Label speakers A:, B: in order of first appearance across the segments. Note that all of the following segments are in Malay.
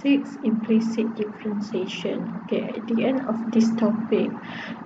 A: 6. Implicit differentiation. Okay, at the end of this topic,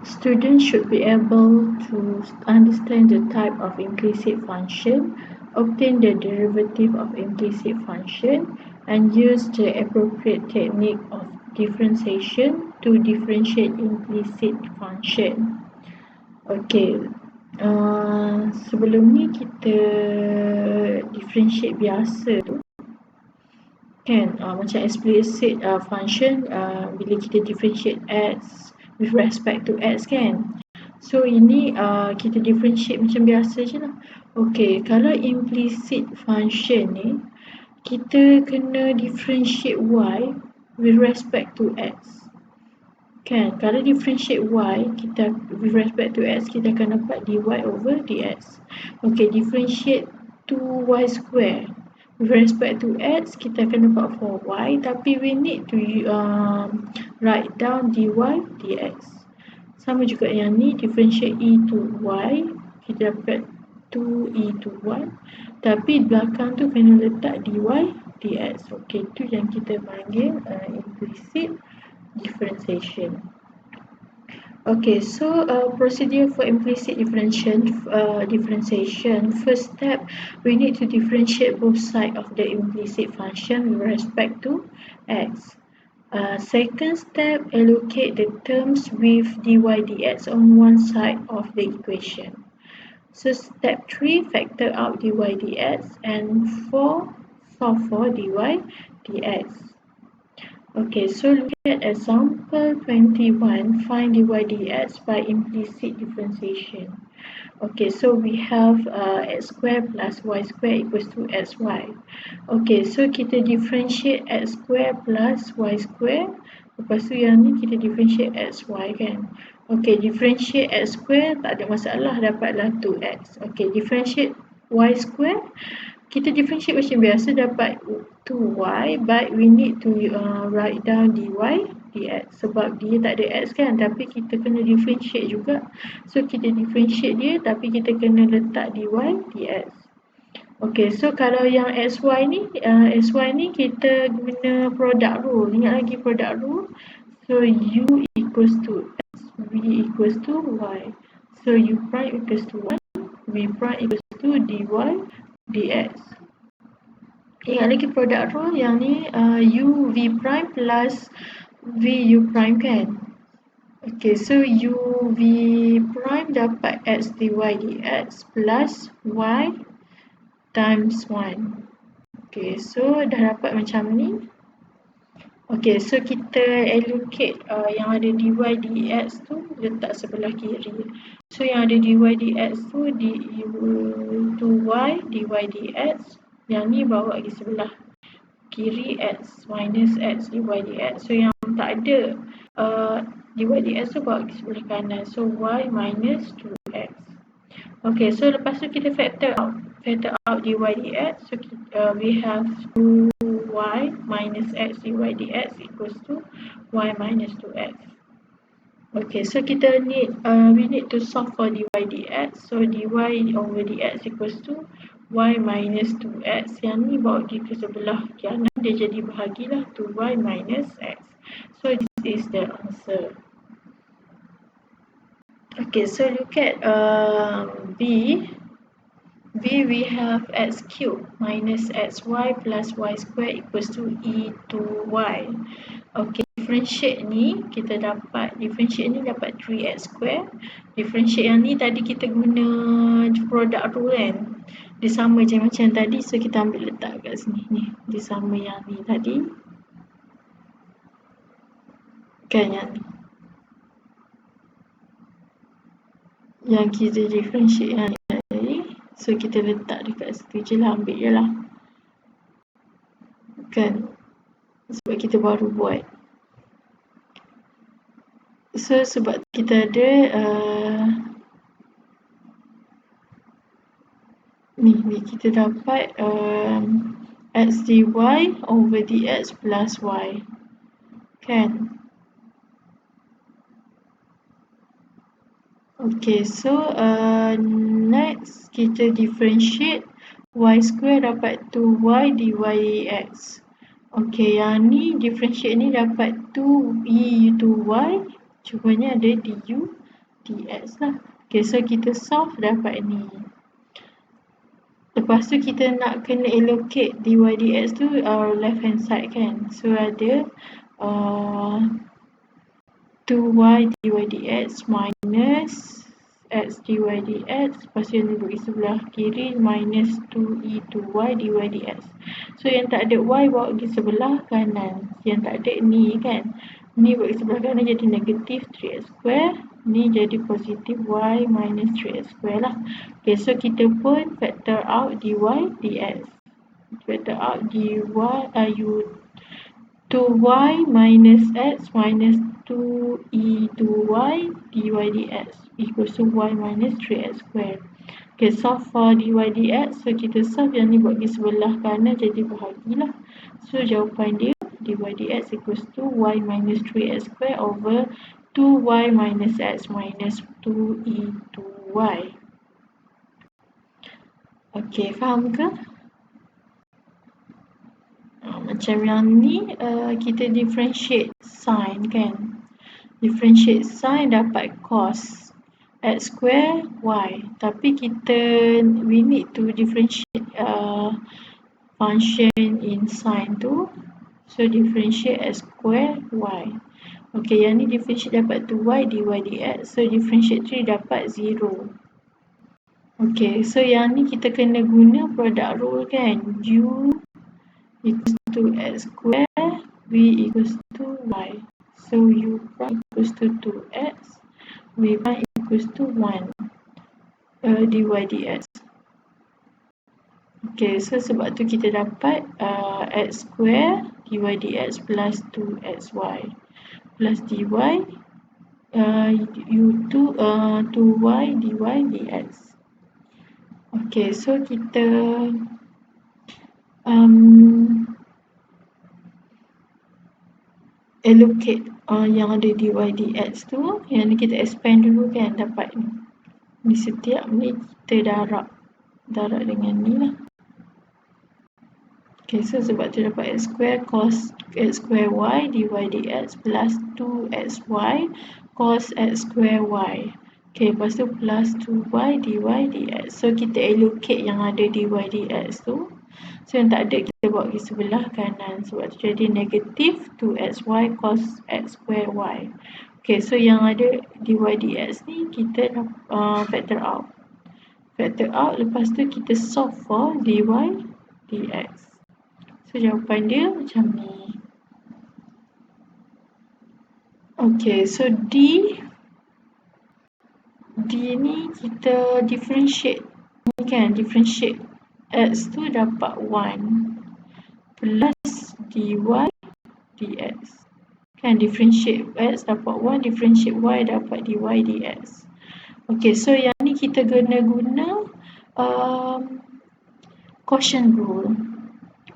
A: students should be able to understand the type of implicit function, obtain the derivative of implicit function, and use the appropriate technique of differentiation to differentiate implicit function. Okay, sebelum ni kita differentiate biasa tu kan, macam explicit function bila kita differentiate x with respect to x kan. So ini kita differentiate macam biasa je lah. Okay, kalau implicit function ni kita kena differentiate y with respect to x kan. Kalau differentiate y kita with respect to x, kita akan dapat dy over dx. Okay, differentiate 2y square with respect to x, kita akan dapat 4y, tapi we need to write down dy dx. Sama juga yang ni, differentiate e to y, kita dapat 2e to y, tapi belakang tu kena letak dy dx. Okay, tu yang kita panggil implicit differentiation. Okay, so procedure for implicit differentiation. First step, we need to differentiate both sides of the implicit function with respect to x. Second step, allocate the terms with dy dx on one side of the equation. So step 3, factor out dy dx, and 4, solve for dy dx. Okay, so look at example 21, find dy dx by implicit differentiation. Okay, so we have x square plus y square equals to xy. Okay, so kita differentiate x square plus y square. Lepas tu yang ni kita differentiate xy kan. Okay, differentiate x square tak ada masalah, dapatlah 2x. Okay, differentiate y square, kita differentiate macam biasa, dapat 2y, but we need to write down dy dx sebab dia tak ada x kan, tapi kita kena differentiate juga. So kita differentiate dia, tapi kita kena letak dy dx. Okay, so kalau yang xy ni kita guna product rule. Ingat lagi product rule. So u equals to x, v equals to y. So u prime equals to 1, v prime equals to dy dx. Ingat lagi product rule yang ni, u v prime plus v u prime kan. Okay, so u v prime dapat x dy dx plus y times 1. Okay, so dah dapat macam ni. Okay, so kita allocate yang ada dy dx tu letak sebelah kiri. So yang ada dy dx tu y dy dx, yang ni bawa di sebelah kiri x minus x dy dx. So yang tak ada dy dx tu bawa di sebelah kanan. So y minus 2x. Okay, so lepas tu kita factor out dy dx. So we have 2y minus x dy dx equals to y minus 2x. Okay, so kita we need to solve for dy dx. So dy over dx equals to y minus 2x. Yang ni bawa dia ke sebelah kanan, dia jadi bahagilah 2y minus x. So this is the answer. Okay, so look at B. B, we have x cubed minus xy plus y square equals to e to y. Okay, differentiate ni kita dapat, differentiate ni dapat 3x square. Differentiate yang ni tadi kita guna product rule kan. Dia sama je macam tadi, so kita ambil letak kat sini ni. Dia sama yang ni tadi. Kan yang ni. Yang kita differentiate yang ni tadi. So kita letak dekat situ je lah, ambil je lah. Kan. Sebab kita baru buat. So sebab kita ada ni kita dapat x dy over dx plus y kan. Okay, so next kita differentiate y square dapat 2y dy dx. Okey, yang ni differentiate ni dapat 2e to y. Cubanya ada du dx lah. Okey, so kita solve dapat ni. Lepas tu kita nak kena allocate dy dx tu left hand side kan. So ada 2y dy dx minus x dy dx. Lepas tu yang ni bagi sebelah kiri minus 2e to y dy dx. So yang tak ada y bawa pergi sebelah kanan. Yang tak ada ni kan. Ni bagi sebelah kanan jadi negatif 3x square. Ni jadi positif y minus 3x square lah. Okay, so kita pun factor out dy dx. Factor out dy u 2y minus x minus 2e to y dy dx equals to y minus 3x square. Okay, solve for dy dx. So kita solve yang ni buat di sebelah kanan jadi bahagilah. So jawapan dia dy dx equals to y minus 3x square over 2y minus x minus 2e to y. Okay, faham ke? Macam yang ni kita differentiate sign kan. Differentiate sign dapat cos x square y. Tapi we need to differentiate function in sign tu. So differentiate x square y. Okay, yang ni differentiate dapat 2y dy dx. So differentiate 3 dapat 0. Okay, so yang ni kita kena guna product rule kan. U equals to x square, v equals to y. So u prime equals to 2x, v prime equals to 1 dy dx. Okay, so sebab tu kita dapat x square dy dx plus 2xy plus dy u2 2y dy dx. Okay, so kita allocate yang ada dy dx tu, yang ni kita expand dulu kan, dapat ni setiap ni kita darab dengan ni lah. Okay, so sebab tu dapat x square cos x square y dy dx plus 2xy cos x square y. Okay, lepas tu plus 2y dy dx. So kita allocate yang ada dy dx tu. So yang tak ada kita bawa pergi sebelah kanan. Sebab tu jadi negatif 2xy cos x square y. Okay, so yang ada dy dx ni kita factor out. Factor out, lepas tu kita solve for dy dx. So jawapan dia macam ni. Okay, so D ni kita differentiate. Ni kan, differentiate x tu dapat 1 plus dy dx. Kan, differentiate x dapat 1, differentiate y dapat dy dx. Okay, so yang ni kita kena guna quotient rule.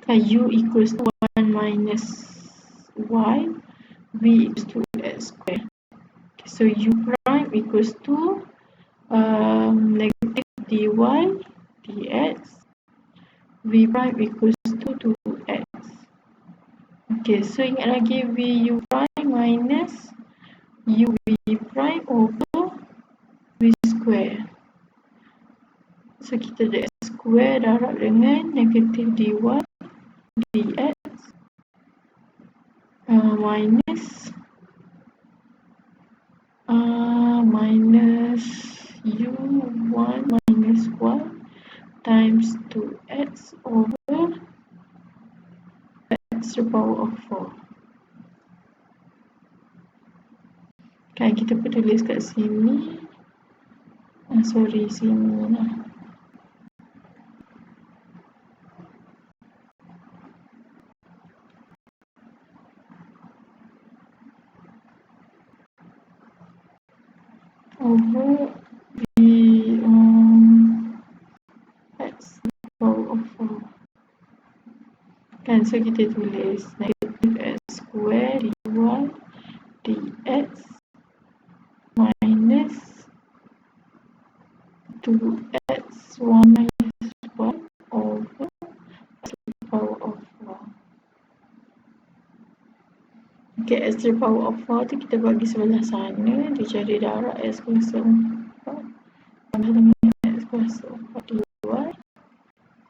A: Kan, u equals to 1 minus y, v equals to x square. Okay, so u prime equals to negative dy dx, v prime equals to 2x. Okay, so ingat lagi v u prime minus u v prime over v square. So kita ada x square darab dengan negative dy dx minus u1 minus y times 2x over x to the power of 4. Kan kita pun tulis kat sini. Sorry, sini lah. Over x to the power of 4. Kan, so kita tulis negative x square dy dx minus 2x 1 minus y over x to the power of 4. Okay, x to the power of 4 tu kita bagi sebelah sana, dia jadi darab x kuasa 4 tambah dengan x kuasa 4 dy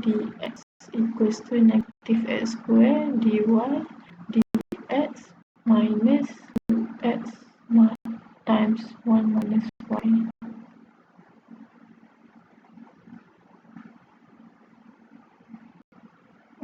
A: dx equals to negative x square dy dx minus x times 1 minus y.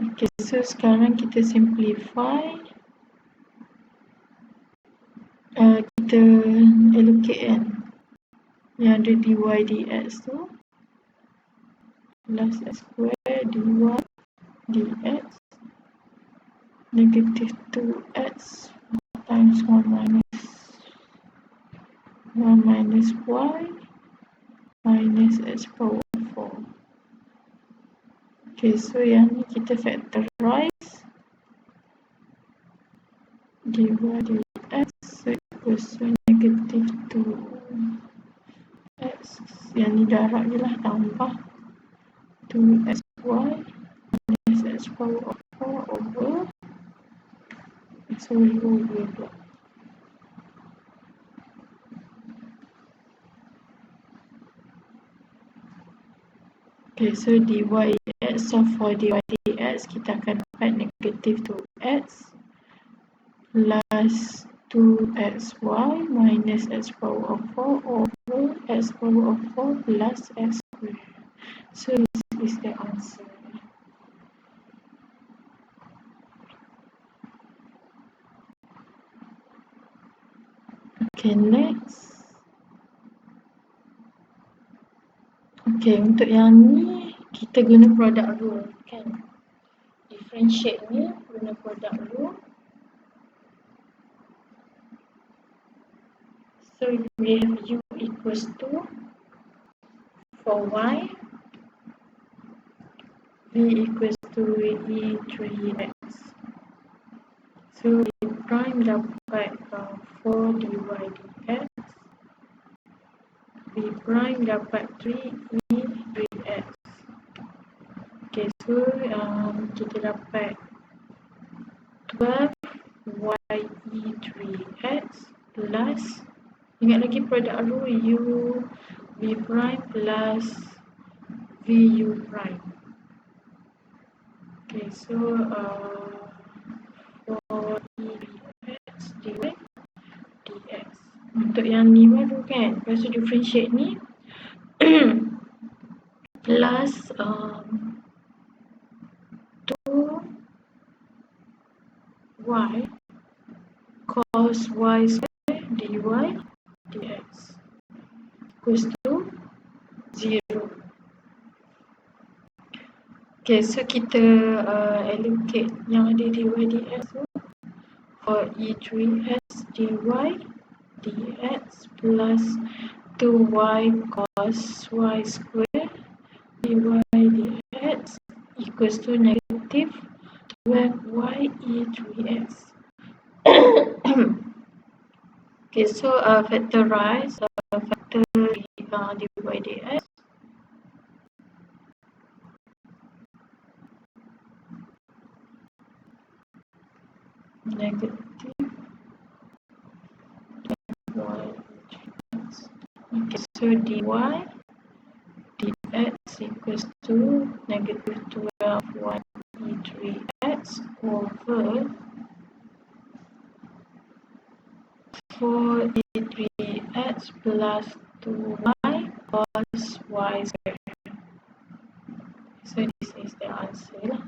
A: Okay, so sekarang kita simplify. Kita allocate kan yang ada dy dx tu plus x square dy dx negative 2x times 1 minus y minus x power 4. Okay, so yang ni kita factorize dy dx equals to negative 2x, yang ni darab je lah, tambah 2xy minus x power 4 over pula. Okay, so dy dx, so for dy dx kita akan dapat negative 2x plus 2xy minus x power of 4 over x power of 4 plus x square. So this is the answer. Okay, next. Okay, untuk yang ni kita guna product rule kan. Differentiate ni guna product rule. So we have u equals to for y, v equals to e3x. So v prime dapat 4 dy dx, v prime dapat 3e3x. Okay, so kita dapat 12ye3x plus, ingat lagi product rule, u v prime plus vu prime. Okay, so 4e3x dy dx. Untuk yang ni baru kan, lepas tu differentiate ni plus 2y cos y square dy dx equals to 0. Okay, so kita allocate yang ada dy dx tu for e3x dy dx plus 2y cos y square dy dx equals to negative 12y e3x. Okay, so factorize factor dy dx. Negative y dx. Okay, so dy dx equals to negative 12y e3x over 4e3x plus 2y cos y square. So this is the answer lah.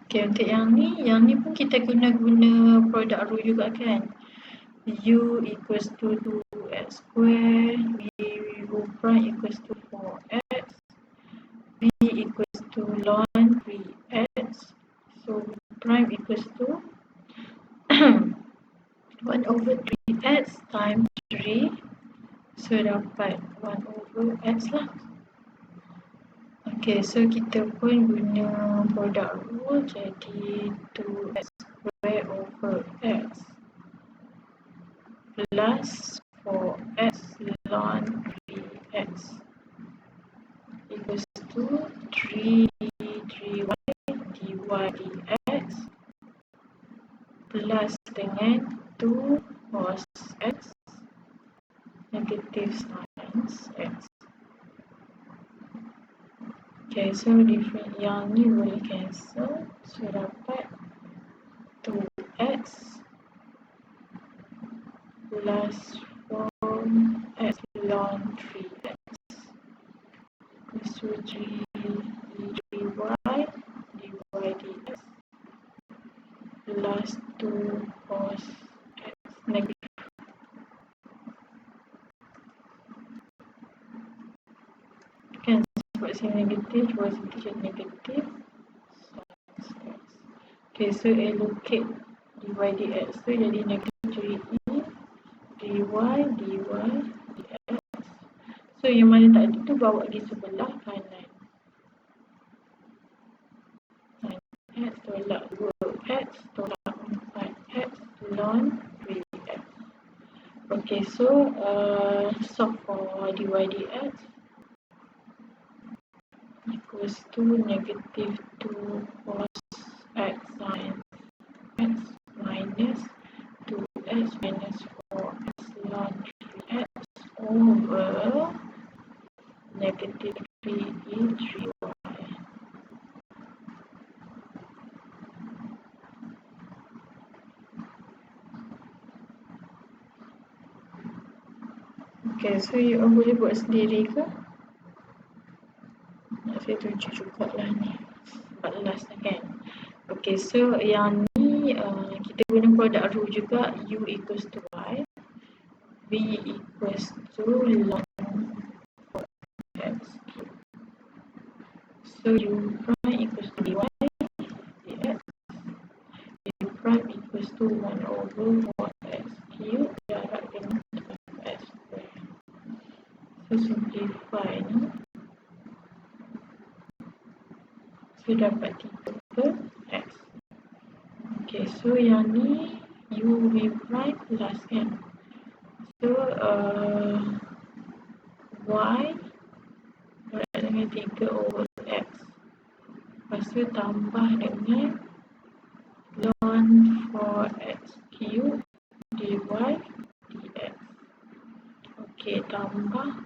A: Okay, untuk yang ni pun kita guna product rule juga kan. U equals to 2x square, v prime equals to 4x, v equals to ln 3x, so v prime equals to 1 over 3x times 3, so dapat 1 over x lah. Okay, so kita pun guna product rule, jadi 2x square over x plus 4x ln 3x equals to 3 dx plus dengan 2 cos x negative sines x. Okay, so different yang ni boleh cancel. So dapat 2x plus 4x ln 3x equals to 3 dy dx plus 2 cos x negative. Kan sebab saya negatif, positif jadi negatif sin x. Okay, so allocate dy dx tu jadi negatif 3e dy dx. So yang mana tak ada tu bawa di sebelah kanan. Sin x tolak 2x tolak 4x ln 3x. Okay, so solve for dy dx equals to negative 2 cos x sin x minus 2x minus 4x ln 3x over negative 3e 3y. Okay, so you boleh buat sendiri ke? Saya tunjuk jugalah ni 14 kan. Okay, so yang ni kita guna produk rule juga. U equals to Y, V equals to ln x cube. So U prime equals to dy dx. U prime equals to 1 over 4x cube jarak dengan 12x square. So simplify ni. So dapat 3 per x. Okay, so yang ni u v prime plus kan. So y berat dengan 3 over x. Lepas tu tambah dengan ln 4x cube dy dx. Okay, tambah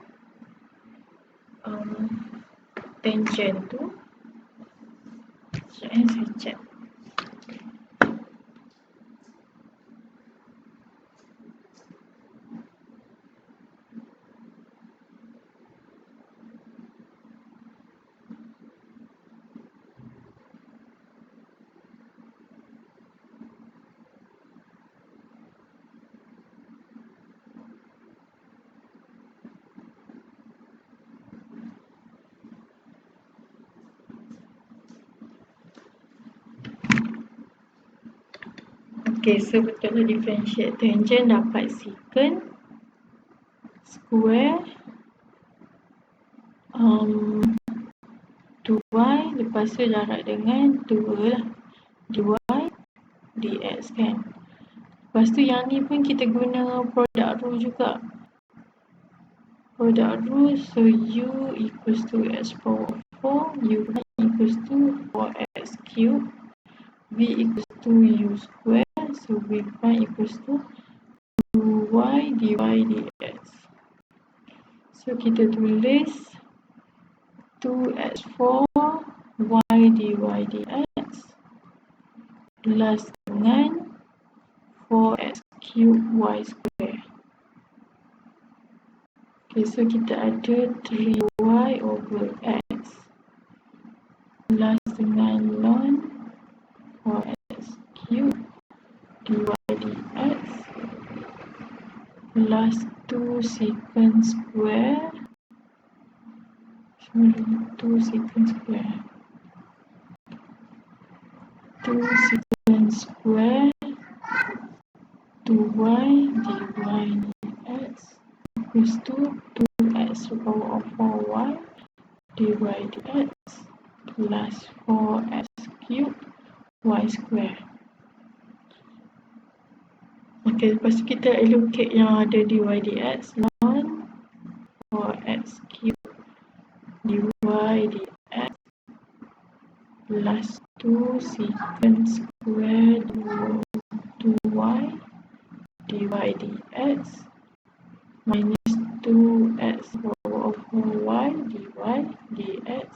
A: tangent tu. Saya check. Okay, so betul lah differentiate tangent dapat secant square 2y lepas tu jarak dengan 2 lah dy dx kan. Lepas tu yang ni pun kita guna product rule juga. Product rule, so u equals to x power 4, u equals to 4x cube, v equals to u square, so v prime equals to 2y dy dx. So kita tulis 2x4 y dy dx plus dengan 4x cube y square. Okay, so kita ada 3y over x plus dengan ln 4x cube dy dx plus 2 secant square 2 secant square 2 secant square 2y dy dx equals to 2x to the power of 4y dy dx plus 4x cube y square. Okay, lepas tu kita allocate yang ada dy dx ln 4x cube dy dx plus 2 secant square 2y dy dx minus 2x power of 4y dy dx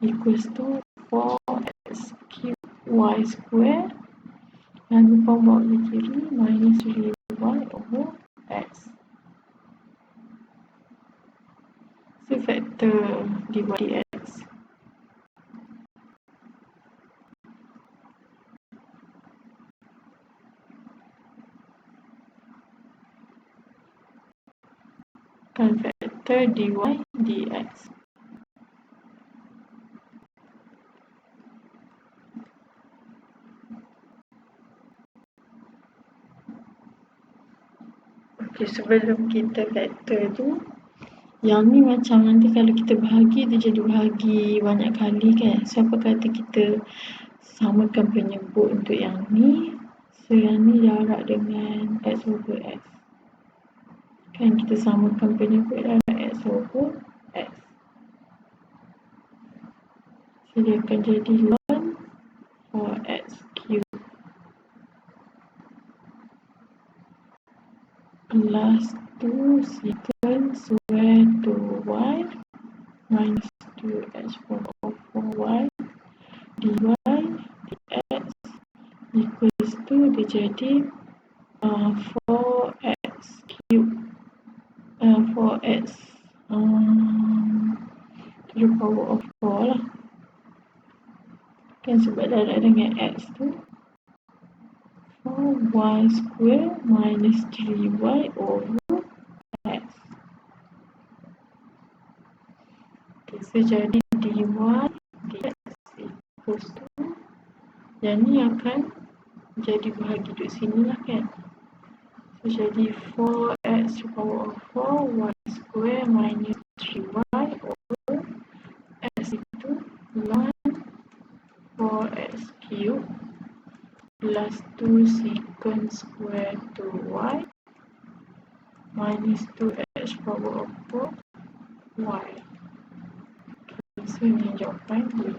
A: equals to 4x cube y square. Jangan lupa bawa ke kiri, minus 3y over x. So factor dy dx. Kan factor dy dx. Okay, sebelum kita factor tu, yang ni macam nanti kalau kita bahagi dia jadi bahagi banyak kali kan. So apa kata kita samakan penyebut untuk yang ni. So yang ni jarak dengan x over x. Kan kita samakan penyebut jarak x over x. So dia akan jadi 1 4x cube plus 2 secant square 2y minus 2x power of 4y dy dx equals to dia jadi 4x cube 4x to the power of 4 lah kan, sebab darab dengan x tu 4y square minus 3y over x. Okay, so jadi dy dx equals to yang ni akan jadi bahagi duduk sini lah kan. So jadi 4x to the power of 4 y square minus 3y over x itu 1 4x cube plus 2 secant square 2y minus 2x power of 4 y. Okay, so ini jawapan dia.